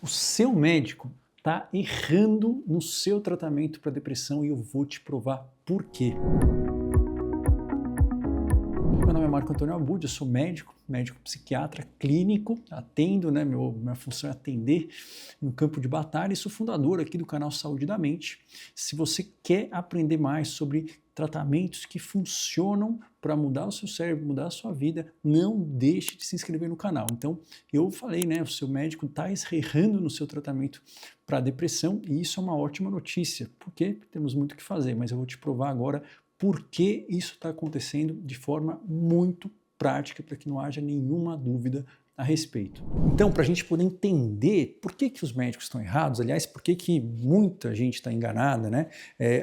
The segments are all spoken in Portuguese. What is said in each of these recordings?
seu médico está errando no seu tratamento para depressão e eu vou te provar por quê. Meu nome é Marco Antônio Abud, eu sou médico psiquiatra clínico, atendo, minha função é atender no campo de batalha e sou fundador aqui do canal Saúde da Mente. Se você quer aprender mais sobre tratamentos que funcionam para mudar o seu cérebro, mudar a sua vida, não deixe de se inscrever no canal. Então, eu falei, o seu médico está errando no seu tratamento para depressão e isso é uma ótima notícia, porque temos muito o que fazer, mas eu vou te provar agora por que isso está acontecendo de forma muito prática, para que não haja nenhuma dúvida a respeito. Então, para a gente poder entender por que os médicos estão errados, aliás, por que muita gente está enganada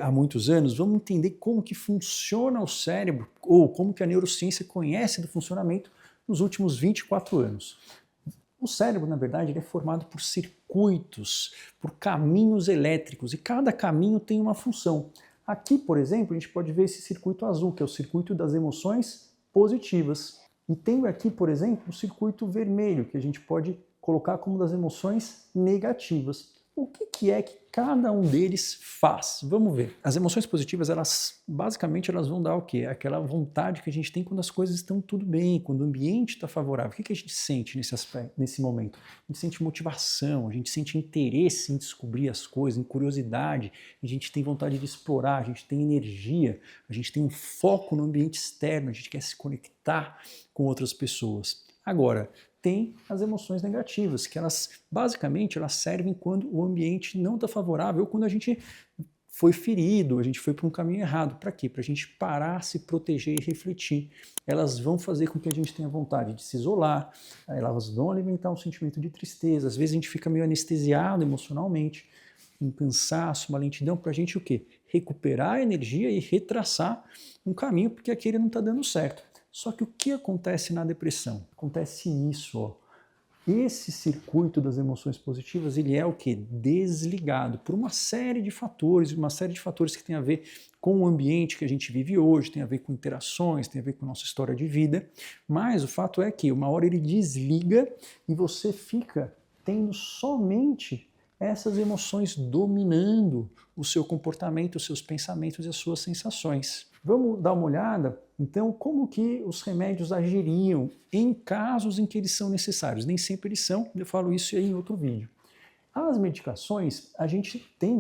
há muitos anos, vamos entender como que funciona o cérebro, ou como que a neurociência conhece do funcionamento nos últimos 24 anos. O cérebro, na verdade, ele é formado por circuitos, por caminhos elétricos, e cada caminho tem uma função. Aqui, por exemplo, a gente pode ver esse circuito azul, que é o circuito das emoções positivas. E tem aqui, por exemplo, o circuito vermelho, que a gente pode colocar como das emoções negativas. O que é que cada um deles faz? Vamos ver. As emoções positivas, basicamente, elas vão dar o quê? Aquela vontade que a gente tem quando as coisas estão tudo bem, quando o ambiente está favorável. O que a gente sente nesse aspecto, nesse momento? A gente sente motivação, a gente sente interesse em descobrir as coisas, em curiosidade, a gente tem vontade de explorar, a gente tem energia, a gente tem um foco no ambiente externo, a gente quer se conectar com outras pessoas. Agora, tem as emoções negativas, que basicamente elas servem quando o ambiente não está favorável, ou quando a gente foi ferido, a gente foi para um caminho errado. Para quê? Para a gente parar, se proteger e refletir. Elas vão fazer com que a gente tenha vontade de se isolar, elas vão alimentar um sentimento de tristeza, às vezes a gente fica meio anestesiado emocionalmente, um cansaço, uma lentidão, para a gente o quê? Recuperar a energia e retraçar um caminho, porque aquele não está dando certo. Só que o que acontece na depressão? Acontece isso, ó. Esse circuito das emoções positivas, ele é o quê? Desligado por uma série de fatores que tem a ver com o ambiente que a gente vive hoje, tem a ver com interações, tem a ver com a nossa história de vida, mas o fato é que uma hora ele desliga e você fica tendo somente essas emoções dominando o seu comportamento, os seus pensamentos e as suas sensações. Vamos dar uma olhada, então, como que os remédios agiriam em casos em que eles são necessários. Nem sempre eles são, eu falo isso aí em outro vídeo. As medicações, a gente tem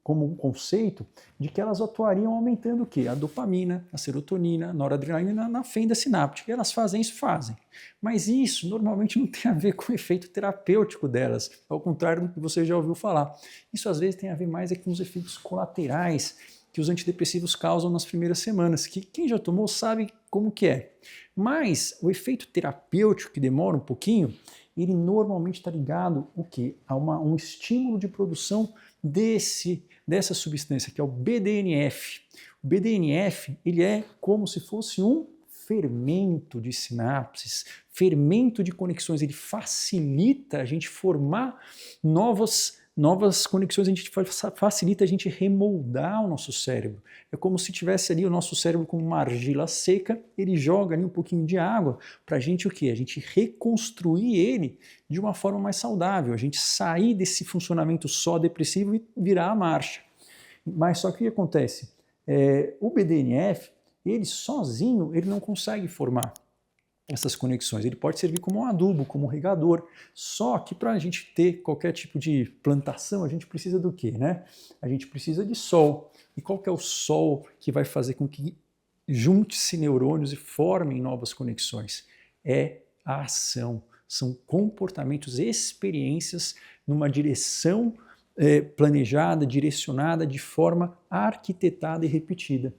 como um conceito de que elas atuariam aumentando o quê? A dopamina, a serotonina, a noradrenalina na fenda sináptica. E elas fazem isso? Fazem. Mas isso normalmente não tem a ver com o efeito terapêutico delas, ao contrário do que você já ouviu falar. Isso às vezes tem a ver mais com os efeitos colaterais que os antidepressivos causam nas primeiras semanas, que quem já tomou sabe como que é. Mas o efeito terapêutico, que demora um pouquinho, ele normalmente está ligado o quê? A um estímulo de produção dessa substância, que é o BDNF. O BDNF, ele é como se fosse um fermento de sinapses, fermento de conexões, ele facilita a gente formar novas conexões, facilita a gente remoldar o nosso cérebro. É como se tivesse ali o nosso cérebro com uma argila seca, ele joga ali um pouquinho de água para a gente o quê? A gente reconstruir ele de uma forma mais saudável, a gente sair desse funcionamento só depressivo e virar a marcha. Mas só que o que acontece? O BDNF, ele sozinho, ele não consegue formar essas conexões. Ele pode servir como um adubo, como um regador, só que para a gente ter qualquer tipo de plantação, a gente precisa do quê? A gente precisa de sol. E qual que é o sol que vai fazer com que junte-se neurônios e formem novas conexões? É a ação. São comportamentos, experiências numa direção planejada, direcionada, de forma arquitetada e repetida.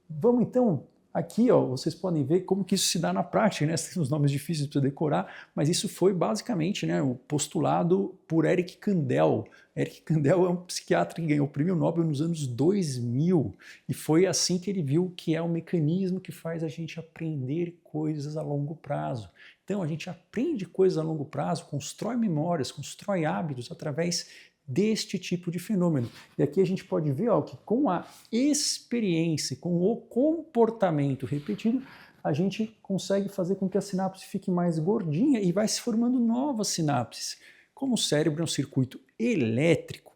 Vamos então... Aqui, ó, vocês podem ver como que isso se dá na prática, tem os nomes difíceis para decorar, mas isso foi basicamente o postulado por Eric Kandel. Eric Kandel é um psiquiatra que ganhou o prêmio Nobel nos anos 2000 e foi assim que ele viu que é um mecanismo que faz a gente aprender coisas a longo prazo. Então, a gente aprende coisas a longo prazo, constrói memórias, constrói hábitos através deste tipo de fenômeno. E aqui a gente pode ver que com a experiência, com o comportamento repetido, a gente consegue fazer com que a sinapse fique mais gordinha e vai se formando novas sinapses. Como o cérebro é um circuito elétrico,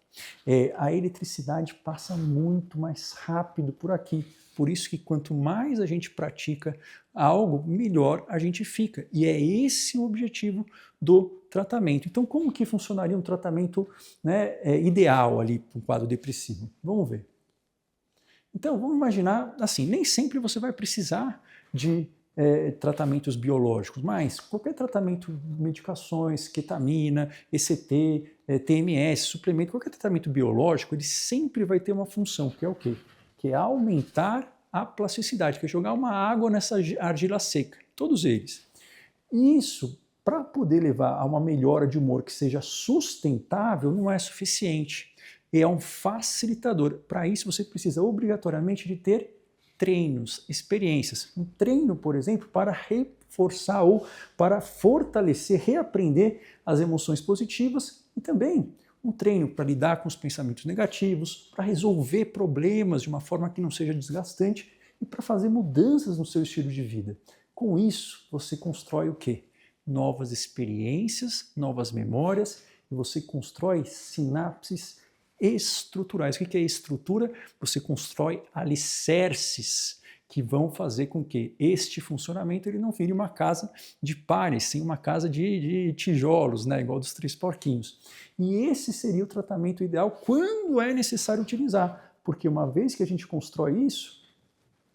a eletricidade passa muito mais rápido por aqui. Por isso que quanto mais a gente pratica algo, melhor a gente fica. E é esse o objetivo do tratamento. Então, como que funcionaria um tratamento, né, ideal ali para um quadro depressivo? Vamos ver. Então, vamos imaginar assim, nem sempre você vai precisar de tratamentos biológicos, mas qualquer tratamento, medicações, ketamina, ECT, TMS, suplemento, qualquer tratamento biológico, ele sempre vai ter uma função, que é o quê? Que é aumentar a plasticidade, que é jogar uma água nessa argila seca, todos eles. E isso, para poder levar a uma melhora de humor que seja sustentável, não é suficiente. É um facilitador. Para isso, você precisa obrigatoriamente de ter treinos, experiências. Um treino, por exemplo, para reforçar ou para fortalecer, reaprender as emoções positivas e também um treino para lidar com os pensamentos negativos, para resolver problemas de uma forma que não seja desgastante e para fazer mudanças no seu estilo de vida. Com isso, você constrói o quê? Novas experiências, novas memórias e você constrói sinapses estruturais. O que é estrutura? Você constrói alicerces que vão fazer com que este funcionamento ele não vire uma casa de pares, sim uma casa de tijolos, né, igual dos Três Porquinhos. E esse seria o tratamento ideal quando é necessário utilizar, porque uma vez que a gente constrói isso,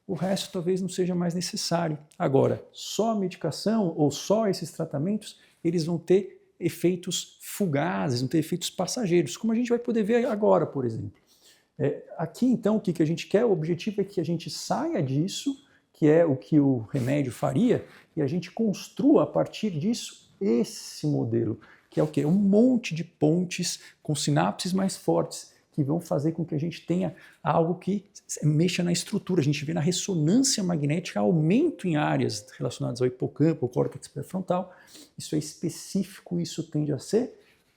o resto talvez não seja mais necessário. Agora, só a medicação ou só esses tratamentos, eles vão ter efeitos fugazes, vão ter efeitos passageiros, como a gente vai poder ver agora, por exemplo. Aqui, então, o que a gente quer? O objetivo é que a gente saia disso, que é o que o remédio faria, e a gente construa a partir disso esse modelo, que é o quê? Um monte de pontes com sinapses mais fortes, que vão fazer com que a gente tenha algo que mexa na estrutura. A gente vê na ressonância magnética aumento em áreas relacionadas ao hipocampo, ao córtex pré-frontal. Isso é específico, isso tende a ser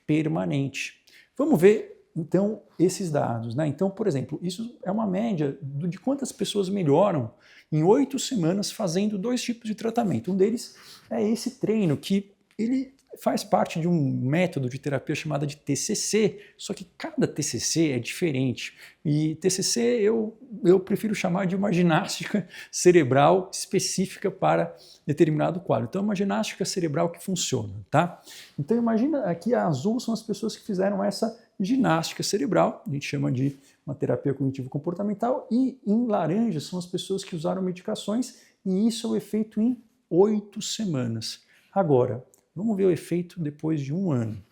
permanente. Vamos ver, então, esses dados, né? Então, por exemplo, isso é uma média de quantas pessoas melhoram em 8 semanas fazendo 2 tipos de tratamento. Um deles é esse treino, que ele faz parte de um método de terapia chamado de TCC, só que cada TCC é diferente. E TCC eu prefiro chamar de uma ginástica cerebral específica para determinado quadro. Então é uma ginástica cerebral que funciona, tá? Então imagina, aqui a azul são as pessoas que fizeram essa ginástica cerebral, a gente chama de uma terapia cognitivo-comportamental, e em laranja são as pessoas que usaram medicações, e isso é o efeito em 8 semanas. Agora, vamos ver o efeito depois de 1 ano.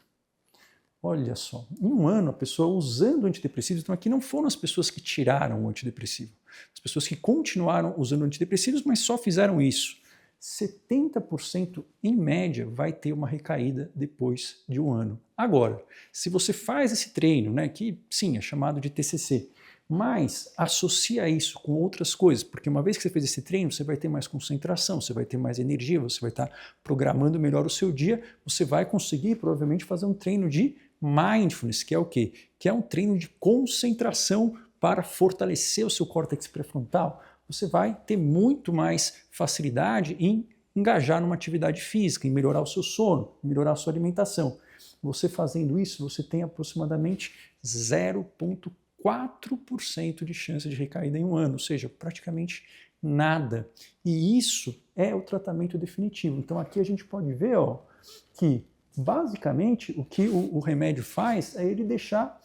Olha só, em 1 ano a pessoa usando antidepressivos, então aqui não foram as pessoas que tiraram o antidepressivo, as pessoas que continuaram usando antidepressivos, mas só fizeram isso. 70% em média vai ter uma recaída depois de 1 ano. Agora, se você faz esse treino, né, que sim, é chamado de TCC, mas associa isso com outras coisas, porque uma vez que você fez esse treino, você vai ter mais concentração, você vai ter mais energia, você vai estar programando melhor o seu dia, você vai conseguir provavelmente fazer um treino de mindfulness, que é o quê? Que é um treino de concentração para fortalecer o seu córtex pré-frontal. Você vai ter muito mais facilidade em engajar numa atividade física, em melhorar o seu sono, melhorar a sua alimentação. Você fazendo isso, você tem aproximadamente 0,4% de chance de recaída em 1 ano, ou seja, praticamente nada. E isso é o tratamento definitivo. Então aqui a gente pode ver que basicamente o que o remédio faz é ele deixar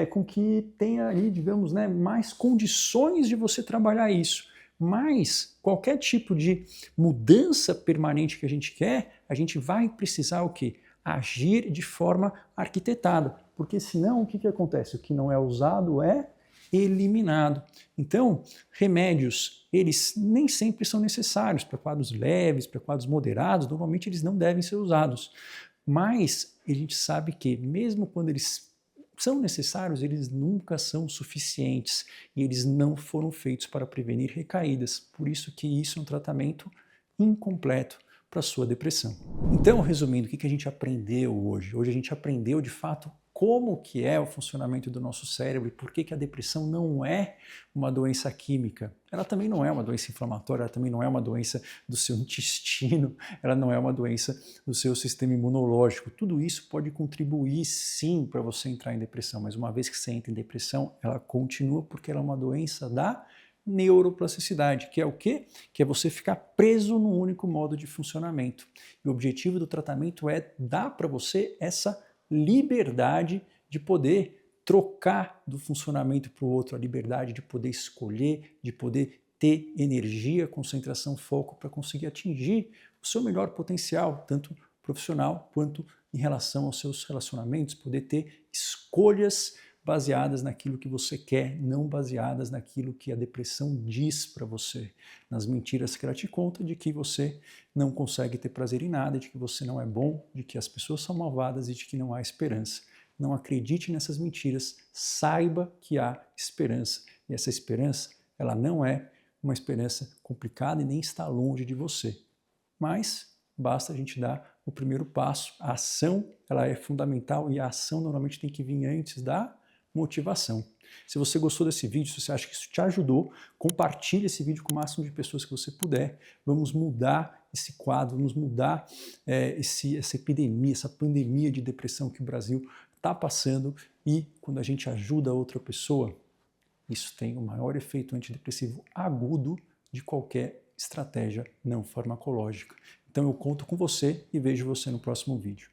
com que tenha ali, digamos, né, mais condições de você trabalhar isso. Mas qualquer tipo de mudança permanente que a gente quer, a gente vai precisar o quê? Agir de forma arquitetada, porque senão o que acontece? O que não é usado é eliminado. Então, remédios, eles nem sempre são necessários para quadros leves, para quadros moderados, normalmente eles não devem ser usados. Mas a gente sabe que mesmo quando eles são necessários, eles nunca são suficientes e eles não foram feitos para prevenir recaídas. Por isso que isso é um tratamento incompleto para a sua depressão. Então, resumindo, o que a gente aprendeu hoje? Hoje a gente aprendeu, de fato, como que é o funcionamento do nosso cérebro e por que a depressão não é uma doença química. Ela também não é uma doença inflamatória, ela também não é uma doença do seu intestino, ela não é uma doença do seu sistema imunológico. Tudo isso pode contribuir sim para você entrar em depressão, mas uma vez que você entra em depressão, ela continua porque ela é uma doença da neuroplasticidade, que é o quê? Que é você ficar preso num único modo de funcionamento. E o objetivo do tratamento é dar para você essa liberdade de poder trocar do funcionamento para o outro, a liberdade de poder escolher, de poder ter energia, concentração, foco para conseguir atingir o seu melhor potencial, tanto profissional quanto em relação aos seus relacionamentos, poder ter escolhas baseadas naquilo que você quer, não baseadas naquilo que a depressão diz para você, nas mentiras que ela te conta de que você não consegue ter prazer em nada, de que você não é bom, de que as pessoas são malvadas e de que não há esperança. Não acredite nessas mentiras, saiba que há esperança. E essa esperança, ela não é uma esperança complicada e nem está longe de você. Mas basta a gente dar o primeiro passo. A ação, ela é fundamental e a ação normalmente tem que vir antes da motivação. Se você gostou desse vídeo, se você acha que isso te ajudou, compartilhe esse vídeo com o máximo de pessoas que você puder. Vamos mudar esse quadro, vamos mudar essa epidemia, essa pandemia de depressão que o Brasil está passando, e quando a gente ajuda outra pessoa, isso tem o maior efeito antidepressivo agudo de qualquer estratégia não farmacológica. Então eu conto com você e vejo você no próximo vídeo.